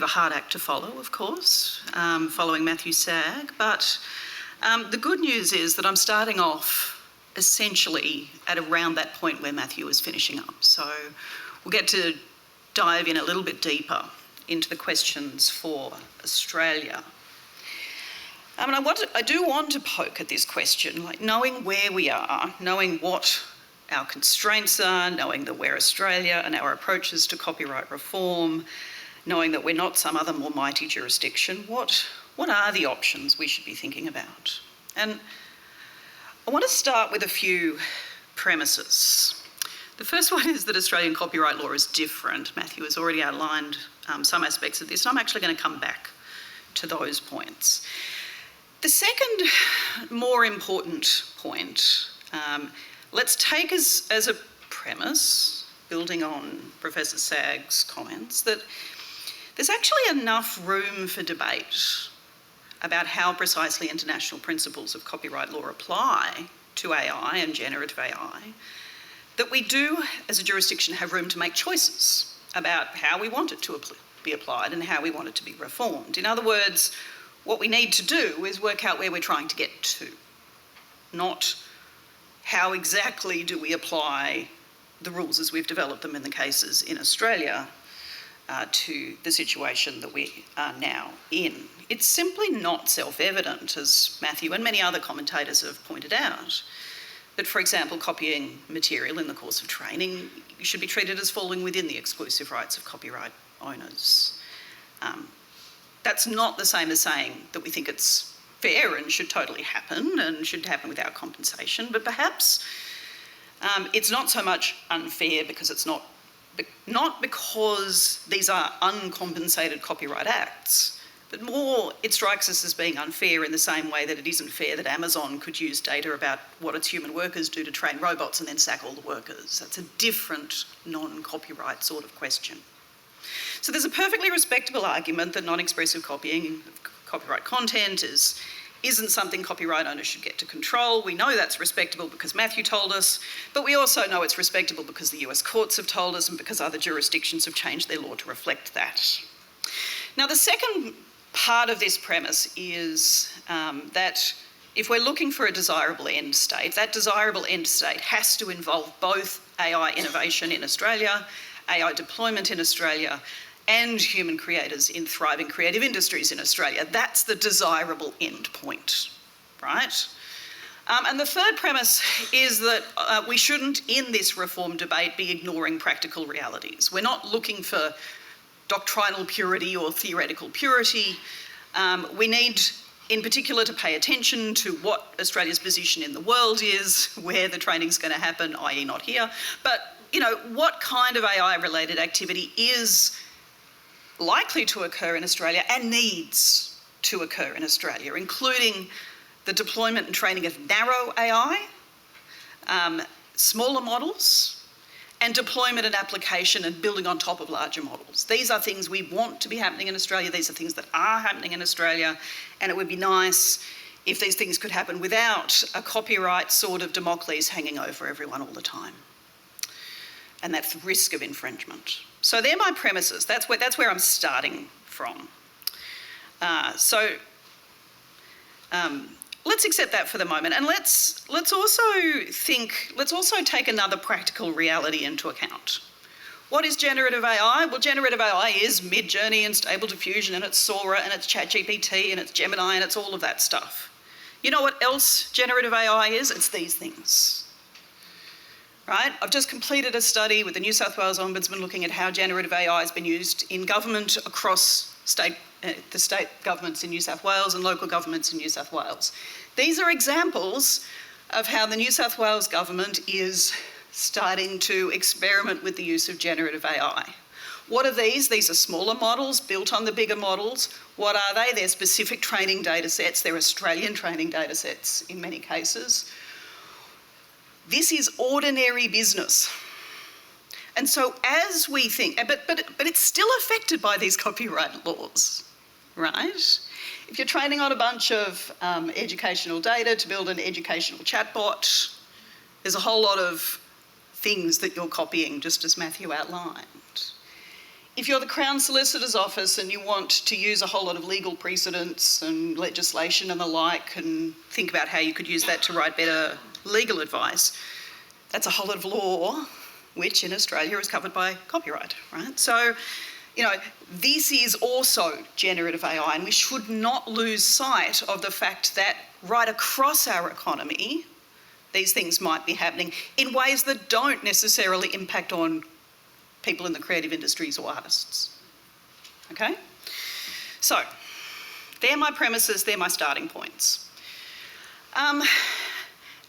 bit of a hard act to follow, of course, following Matthew's SAG, but the good news is that I'm starting off essentially at around that point where Matthew is finishing up. So we'll get to dive in a little bit deeper into the questions for Australia. And I do want to poke at this question, like knowing where we are, knowing what our constraints are, knowing that we're Australia and our approaches to copyright reform, knowing that we're not some other more mighty jurisdiction, what are the options we should be thinking about? And I want to start with a few premises. The first one is that Australian copyright law is different. Matthew has already outlined some aspects of this, and I'm actually going to come back to those points. The second, more important point, let's take as a premise, building on Professor Sagg's comments, that there's actually enough room for debate about how precisely international principles of copyright law apply to AI and generative AI, that we do, as a jurisdiction, have room to make choices about how we want it to be applied and how we want it to be reformed. In other words, what we need to do is work out where we're trying to get to, not how exactly do we apply the rules as we've developed them in the cases in Australia to the situation that we are now in. It's simply not self-evident, as Matthew and many other commentators have pointed out, that, for example, copying material in the course of training should be treated as falling within the exclusive rights of copyright owners. That's not the same as saying that we think it's fair and should totally happen and should happen without compensation, but perhaps it's not so much unfair because it's not because these are uncompensated copyright acts, but more it strikes us as being unfair in the same way that it isn't fair that Amazon could use data about what its human workers do to train robots and then sack all the workers. That's a different non-copyright sort of question. So there's a perfectly respectable argument that non-expressive copying of copyright content isn't something copyright owners should get to control. We know that's respectable because Matthew told us, but we also know it's respectable because the US courts have told us and because other jurisdictions have changed their law to reflect that. Now, the second part of this premise is that if we're looking for a desirable end state, that desirable end state has to involve both AI innovation in Australia, AI deployment in Australia, and human creators in thriving creative industries in Australia. That's the desirable end point, right? And the third premise is that we shouldn't, in this reform debate, be ignoring practical realities. We're not looking for doctrinal purity or theoretical purity. We need, in particular, to pay attention to what Australia's position in the world is, where the training's going to happen, i.e. not here. But, you know, what kind of AI-related activity is likely to occur in Australia and needs to occur in Australia, including the deployment and training of narrow AI, smaller models, and deployment and application and building on top of larger models. These are things we want to be happening in Australia. These are things that are happening in Australia, and it would be nice if these things could happen without a copyright sword of Damocles hanging over everyone all the time. And that's the risk of infringement. So they're my premises. That's where I'm starting from. Let's accept that for the moment, and let's also take another practical reality into account. What is generative AI? Well, generative AI is Midjourney and Stable Diffusion, and it's Sora, and it's ChatGPT, and it's Gemini, and it's all of that stuff. You know what else generative AI is? It's these things. Right? I've just completed a study with the New South Wales Ombudsman looking at how generative AI has been used in government across the state governments in New South Wales and local governments in New South Wales. These are examples of how the New South Wales government is starting to experiment with the use of generative AI. What are these? These are smaller models built on the bigger models. What are they? They're specific training data sets. They're Australian training data sets in many cases. This is ordinary business. And so as we think, but it's still affected by these copyright laws, right? If you're training on a bunch of educational data to build an educational chatbot, there's a whole lot of things that you're copying, just as Matthew outlined. if you're the Crown Solicitor's Office and you want to use a whole lot of legal precedents and legislation and the like and think about how you could use that to write better legal advice, that's a whole lot of law, which in Australia is covered by copyright, right? So, you know, this is also generative AI, and we should not lose sight of the fact that right across our economy, these things might be happening in ways that don't necessarily impact on people in the creative industries or artists. Okay? So, they're my premises, they're my starting points. And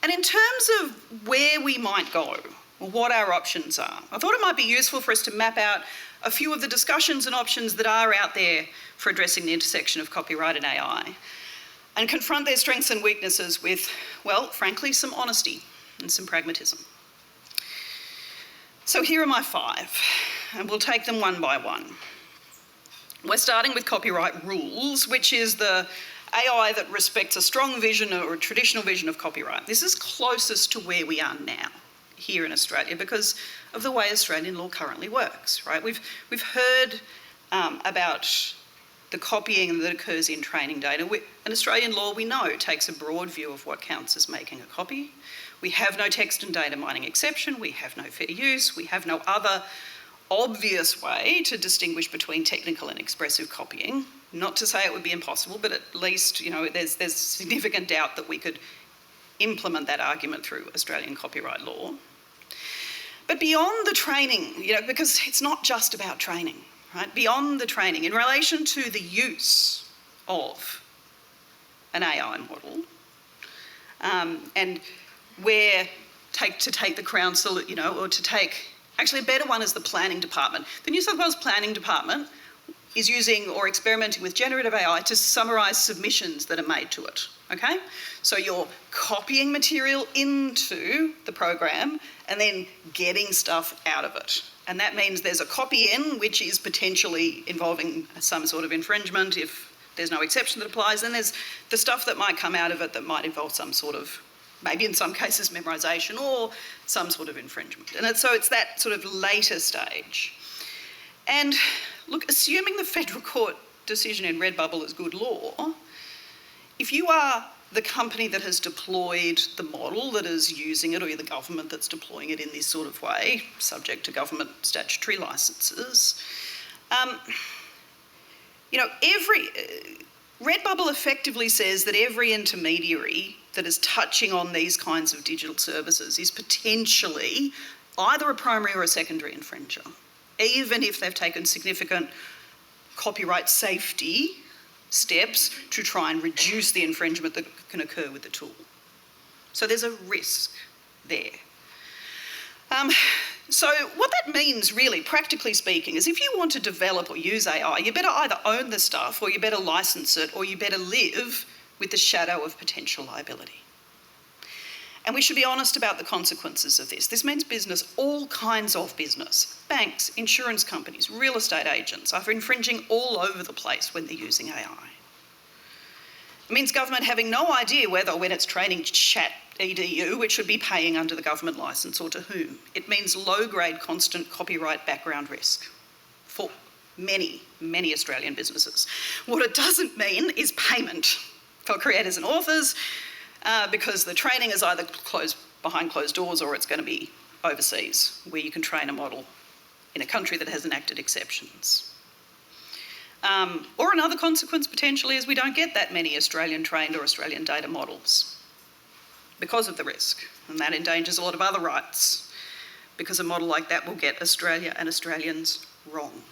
in terms of where we might go, or what our options are, I thought it might be useful for us to map out a few of the discussions and options that are out there for addressing the intersection of copyright and AI, and confront their strengths and weaknesses with, well, frankly, some honesty and some pragmatism. So here are my 5, and we'll take them one by one. We're starting with copyright rules, which is the AI that respects a strong vision or a traditional vision of copyright. This is closest to where we are now here in Australia because of the way Australian law currently works, right? We've heard about the copying that occurs in training data. In Australian law, we know takes a broad view of what counts as making a copy. We have no text and data mining exception. We have no fair use. We have no other obvious way to distinguish between technical and expressive copying. Not to say it would be impossible, but at least, you know, there's significant doubt that we could implement that argument through Australian copyright law. But beyond the training, you know, because it's not just about training, right? Beyond the training, in relation to the use of an AI model, and where to take the Crown, you know, or to take, actually a better one is the Planning Department. The New South Wales Planning Department is using or experimenting with generative AI to summarise submissions that are made to it, okay? So you're copying material into the program and then getting stuff out of it. And that means there's a copy in, which is potentially involving some sort of infringement if there's no exception that applies. Then there's the stuff that might come out of it that might involve some sort of, maybe in some cases memorisation or some sort of infringement. And so it's that sort of later stage. And look, assuming the federal court decision in Redbubble is good law, if you are the company that has deployed the model that is using it, or you're the government that's deploying it in this sort of way, subject to government statutory licences, you know, Redbubble effectively says that every intermediary that is touching on these kinds of digital services is potentially either a primary or a secondary infringer, even if they've taken significant copyright safety steps to try and reduce the infringement that can occur with the tool. So there's a risk there. So what that means really, practically speaking, is if you want to develop or use AI, you better either own the stuff or you better license it or you better live with the shadow of potential liability. And we should be honest about the consequences of this. This means business, all kinds of business, banks, insurance companies, real estate agents are infringing all over the place when they're using AI. It means government having no idea whether, when it's training ChatEDU, it should be paying under the government licence or to whom. It means low-grade constant copyright background risk for many, many Australian businesses. What it doesn't mean is payment for creators and authors, because the training is either behind closed doors or it's going to be overseas, where you can train a model in a country that has enacted exceptions. Or another consequence potentially is we don't get that many Australian trained or Australian data models because of the risk, and that endangers a lot of other rights, because a model like that will get Australia and Australians wrong.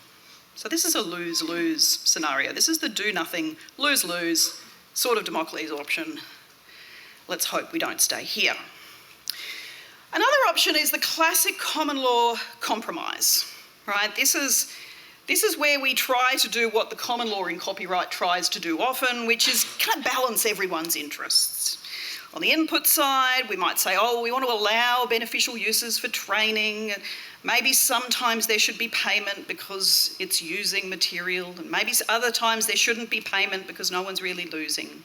So this is a lose-lose scenario. This is the do-nothing, lose-lose sort of Damocles option. Let's hope we don't stay here. Another option is the classic common law compromise, right? This is where we try to do what the common law in copyright tries to do often, which is kind of balance everyone's interests. On the input side, we might say, oh, we want to allow beneficial uses for training. Maybe sometimes there should be payment because it's using material, and maybe other times there shouldn't be payment because no one's really losing.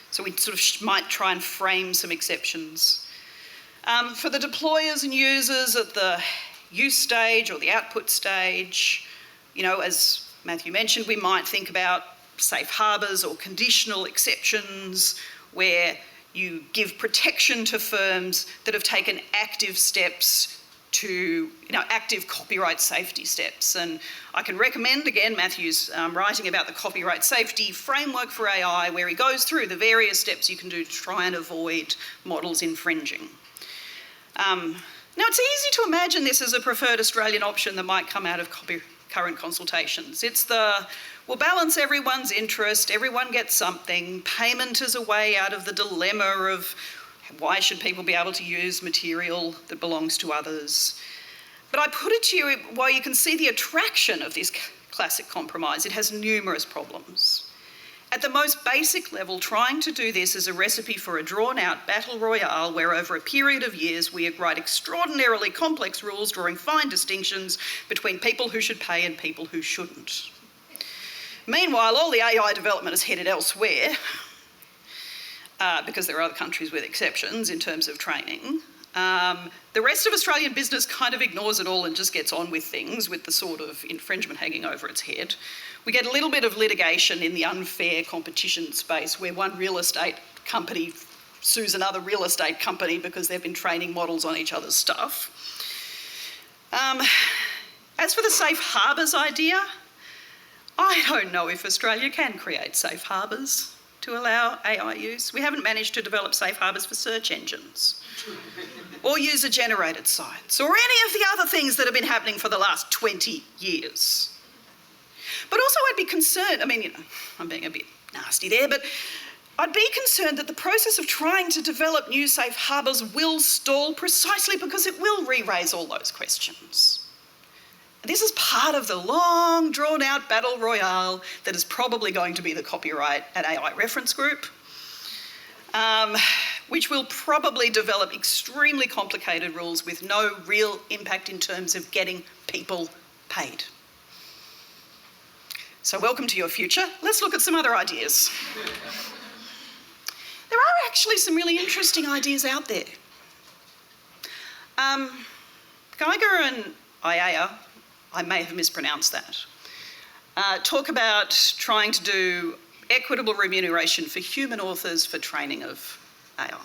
So we sort of might try and frame some exceptions. For the deployers and users at the use stage or the output stage, As Matthew mentioned, we might think about safe harbours or conditional exceptions where you give protection to firms that have taken active steps to, active copyright safety steps. And I can recommend, again, Matthew's writing about the copyright safety framework for AI, where he goes through the various steps you can do to try and avoid models infringing. Now, it's easy to imagine this as a preferred Australian option that might come out of current consultations. It's we'll balance everyone's interest, everyone gets something, payment is a way out of the dilemma of why should people be able to use material that belongs to others. But I put it to you, while you can see the attraction of this classic compromise, it has numerous problems. At the most basic level, trying to do this is a recipe for a drawn-out battle royale where over a period of years we write extraordinarily complex rules drawing fine distinctions between people who should pay and people who shouldn't. Meanwhile, all the AI development is headed elsewhere because there are other countries with exceptions in terms of training. The rest of Australian business kind of ignores it all and just gets on with things with the sort of infringement hanging over its head. We get a little bit of litigation in the unfair competition space where one real estate company sues another real estate company because they've been training models on each other's stuff. As for the safe harbours idea, I don't know if Australia can create safe harbours to allow AI use. We haven't managed to develop safe harbours for search engines or user-generated sites or any of the other things that have been happening for the last 20 years. But also I'd be concerned, I'm being a bit nasty there, but I'd be concerned that the process of trying to develop new safe harbours will stall precisely because it will re-raise all those questions. This is part of the long, drawn-out battle royale that is probably going to be the Copyright and AI Reference Group, which will probably develop extremely complicated rules with no real impact in terms of getting people paid. So welcome to your future. Let's look at some other ideas. There are actually some really interesting ideas out there. Geiger and Ayala, I may have mispronounced that, talk about trying to do equitable remuneration for human authors for training of AI.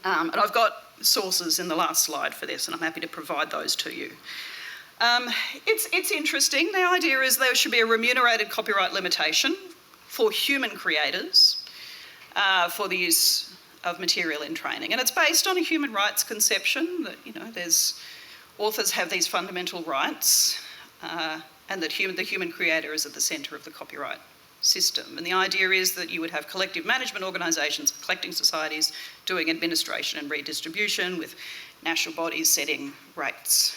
And I've got sources in the last slide for this, and I'm happy to provide those to you. It's interesting. The idea is there should be a remunerated copyright limitation for human creators for the use of material in training. And it's based on a human rights conception that, authors have these fundamental rights and that the human creator is at the centre of the copyright system. And the idea is that you would have collective management organisations, collecting societies doing administration and redistribution with national bodies setting rates.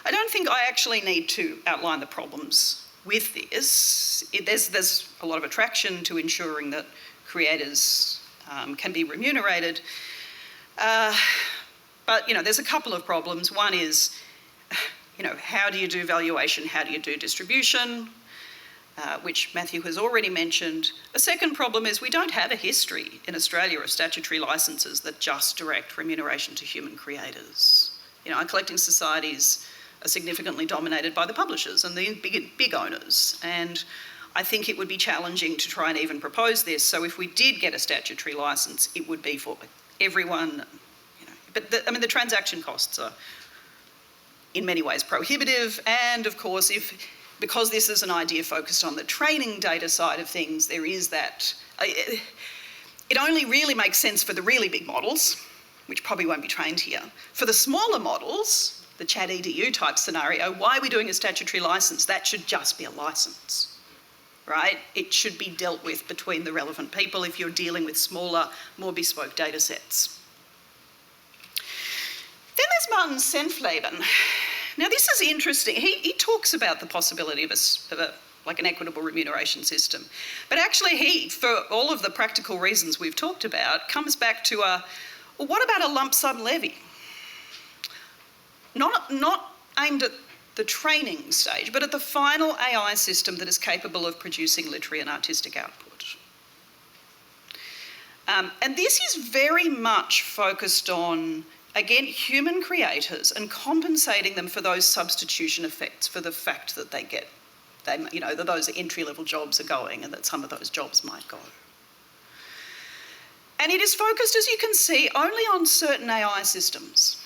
I don't think I actually need to outline the problems with this. There's a lot of attraction to ensuring that creators can be remunerated. But, there's a couple of problems. One is, how do you do valuation? How do you do distribution? Which Matthew has already mentioned. A second problem is we don't have a history in Australia of statutory licences that just direct remuneration to human creators. Our collecting societies are significantly dominated by the publishers and the big owners. And I think it would be challenging to try and even propose this. So if we did get a statutory licence, it would be for everyone. But the transaction costs are in many ways prohibitive. And of course, because this is an idea focused on the training data side of things, there is that. It only really makes sense for the really big models, which probably won't be trained here. For the smaller models, the chat edu type scenario, why are we doing a statutory licence? That should just be a licence, right? It should be dealt with between the relevant people if you're dealing with smaller, more bespoke data sets. Then there's Martin Senfleben. Now this is interesting. He talks about the possibility of an equitable remuneration system. But actually he, for all of the practical reasons we've talked about, comes back to what about a lump sum levy? Not aimed at the training stage, but at the final AI system that is capable of producing literary and artistic output. And this is very much focused on again, human creators, and compensating them for those substitution effects, for the fact that that those entry-level jobs are going and that some of those jobs might go. And it is focused, as you can see, only on certain AI systems.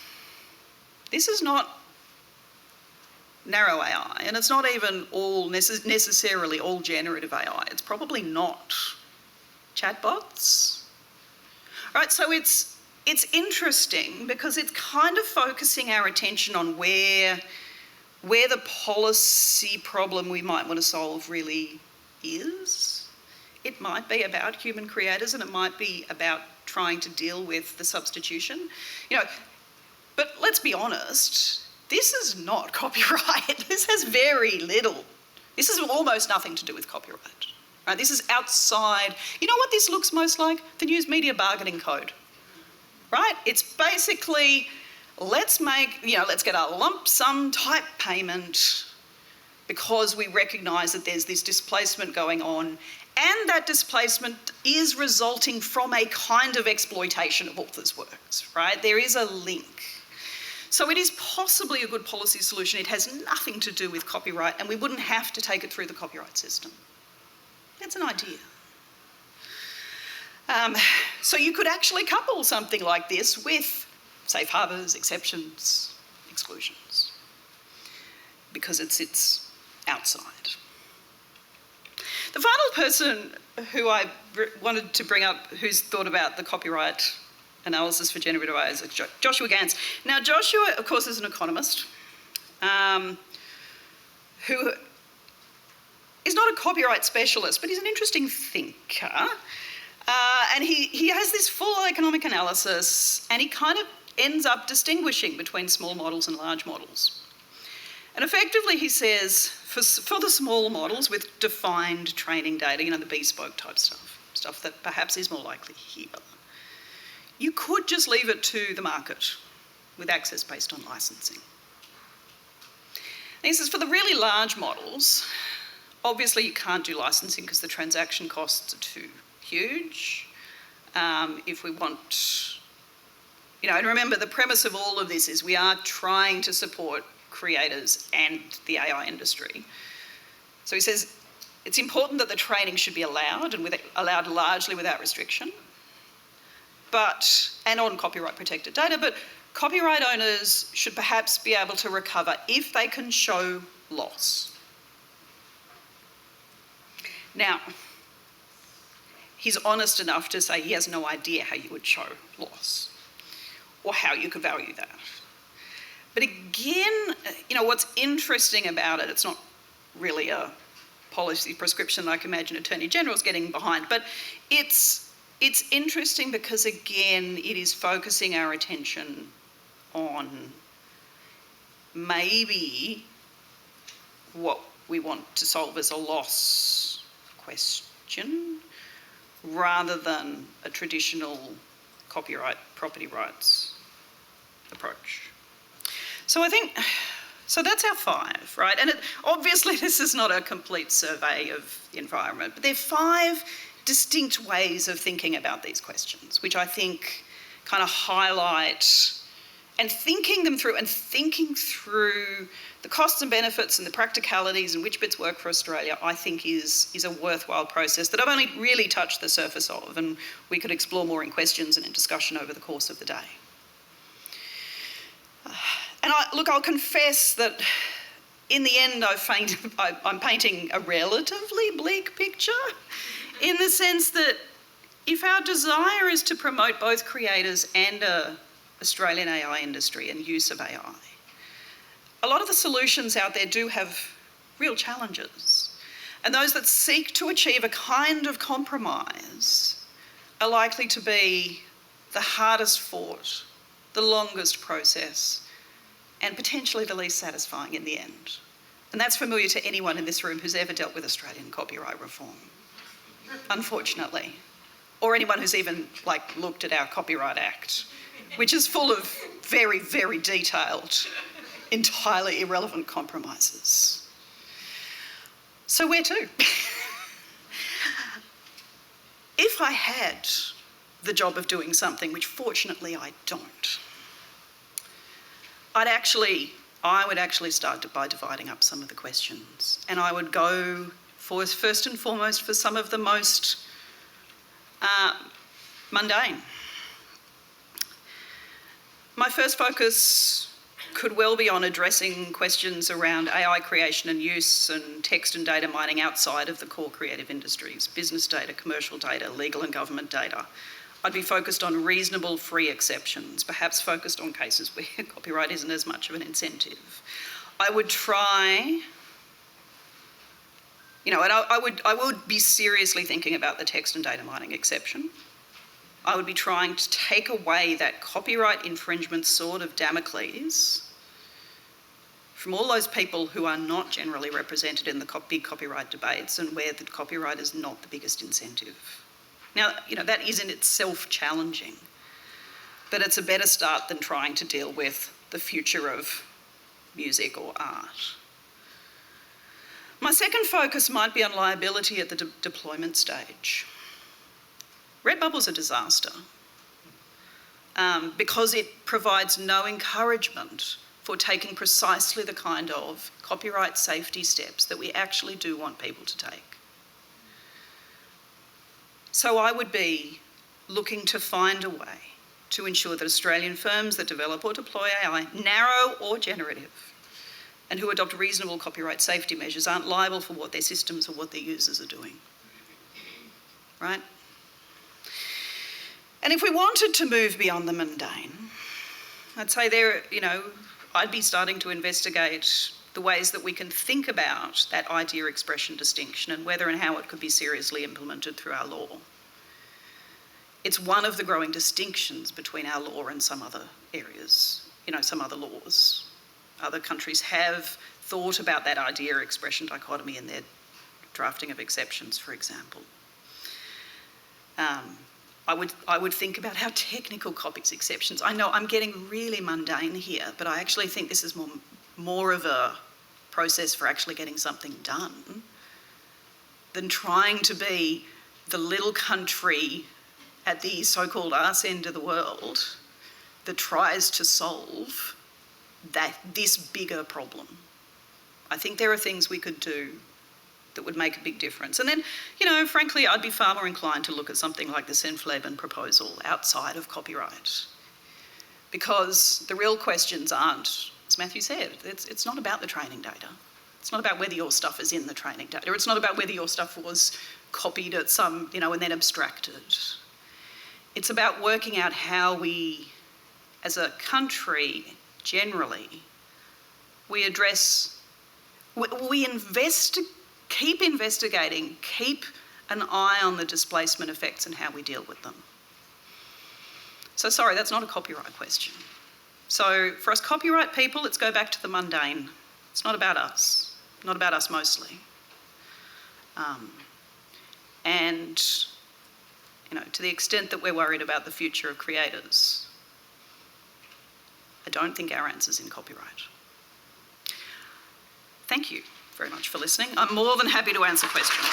This is not narrow AI, and it's not even necessarily all generative AI. It's probably not chatbots. Right, so it's interesting because it's kind of focusing our attention on where the policy problem we might want to solve really is. It might be about human creators, and it might be about trying to deal with the substitution. But let's be honest, this is not copyright. This has very little. This has almost nothing to do with copyright. Right? This is outside. You know what this looks most like? The News Media Bargaining Code. Right? It's basically, let's get a lump sum type payment because we recognise that there's this displacement going on, and that displacement is resulting from a kind of exploitation of authors' works, right? There is a link. So it is possibly a good policy solution. It has nothing to do with copyright, and we wouldn't have to take it through the copyright system. That's an idea. So you could actually couple something like this with safe harbours, exceptions, exclusions, because it sits outside. The final person who I wanted to bring up who's thought about the copyright analysis for generative AI is Joshua Gans. Now, Joshua, of course, is an economist who is not a copyright specialist, but he's an interesting thinker. And he has this full economic analysis, and he kind of ends up distinguishing between small models and large models. And effectively, he says, for the small models with defined training data, the bespoke type stuff that perhaps is more likely here, you could just leave it to the market with access based on licensing. And he says, for the really large models, obviously you can't do licensing because the transaction costs are too huge. If we want, and remember the premise of all of this is we are trying to support creators and the AI industry. So he says it's important that the training should be allowed and allowed largely without restriction, and on copyright protected data, but copyright owners should perhaps be able to recover if they can show loss. Now, he's honest enough to say he has no idea how you would show loss or how you could value that. But again, what's interesting about it, it's not really a policy prescription like I imagine Attorney General's getting behind, but it's interesting because, again, it is focusing our attention on maybe what we want to solve as a loss question rather than a traditional copyright property rights approach. So that's our 5, right? And obviously this is not a complete survey of the environment, but there are 5 distinct ways of thinking about these questions, which I think kind of highlight and thinking through the costs and benefits and the practicalities and which bits work for Australia, I think is a worthwhile process that I've only really touched the surface of, and we could explore more in questions and in discussion over the course of the day. And I'll confess that in the end I'm painting a relatively bleak picture, in the sense that if our desire is to promote both creators and Australian AI industry and use of AI, a lot of the solutions out there do have real challenges. And those that seek to achieve a kind of compromise are likely to be the hardest fought, the longest process, and potentially the least satisfying in the end. And that's familiar to anyone in this room who's ever dealt with Australian copyright reform, unfortunately. Or anyone who's even looked at our Copyright Act, which is full of very, very detailed, entirely irrelevant compromises. So where to? If I had the job of doing something, which fortunately I don't, I would actually start by dividing up some of the questions, and I would go for, first and foremost, for some of the most mundane. My first focus could well be on addressing questions around AI creation and use and text and data mining outside of the core creative industries, business data, commercial data, legal and government data. I'd be focused on reasonable free exceptions, perhaps focused on cases where copyright isn't as much of an incentive. I would try, and I would be seriously thinking about the text and data mining exception. I would be trying to take away that copyright infringement sword of Damocles from all those people who are not generally represented in the big copyright debates and where the copyright is not the biggest incentive. Now, that is in itself challenging, but it's a better start than trying to deal with the future of music or art. My second focus might be on liability at the deployment stage. Redbubble's a disaster because it provides no encouragement for taking precisely the kind of copyright safety steps that we actually do want people to take. So I would be looking to find a way to ensure that Australian firms that develop or deploy AI, narrow or generative, and who adopt reasonable copyright safety measures aren't liable for what their systems or what their users are doing, right? And if we wanted to move beyond the mundane, I'd say I'd be starting to investigate the ways that we can think about that idea-expression distinction and whether and how it could be seriously implemented through our law. It's one of the growing distinctions between our law and some other areas, some other laws. Other countries have thought about that idea-expression dichotomy in their drafting of exceptions, for example. I would think about how technical copies exceptions. I know I'm getting really mundane here, but I actually think this is more of a process for actually getting something done than trying to be the little country at the so-called arse end of the world that tries to solve this bigger problem. I think there are things we could do that would make a big difference. And then, frankly, I'd be far more inclined to look at something like the Senfleben proposal outside of copyright. Because the real questions aren't, as Matthew said, it's not about the training data. It's not about whether your stuff is in the training data. It's not about whether your stuff was copied at some, and then abstracted. It's about working out how we, as a country, generally, we keep investigating, keep an eye on the displacement effects and how we deal with them. So sorry, that's not a copyright question. So for us copyright people, let's go back to the mundane. It's not about us mostly. And to the extent that we're worried about the future of creators, I don't think our answer's in copyright. Thank you very much for listening. I'm more than happy to answer questions.